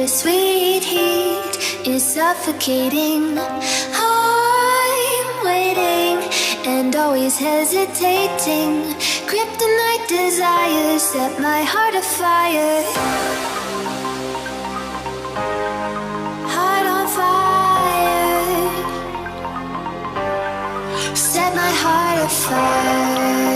bittersweet heat is suffocating. I'm waiting and always hesitating. Kryptonite desires set my heart afire. Heart on fire. Set my heart afire.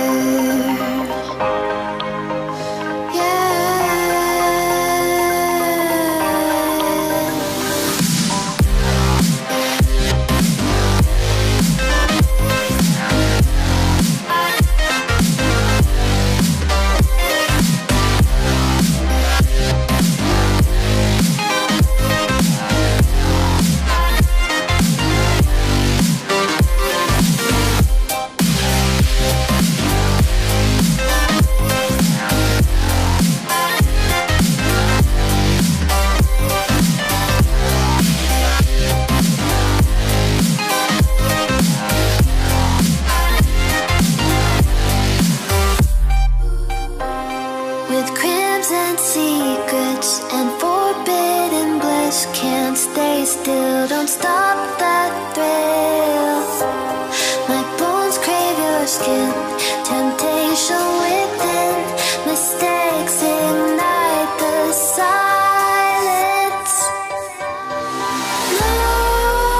Still, don't stop that thrill. My bones crave your skin. Temptation within. Mistakes ignite the silence.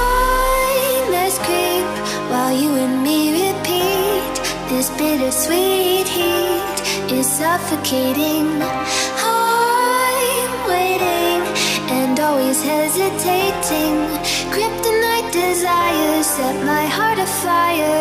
Nightmares creep while you and me repeat. This bittersweet heat is suffocating. I'm waiting and always hesitating. Kryptonite desires set my heart afire.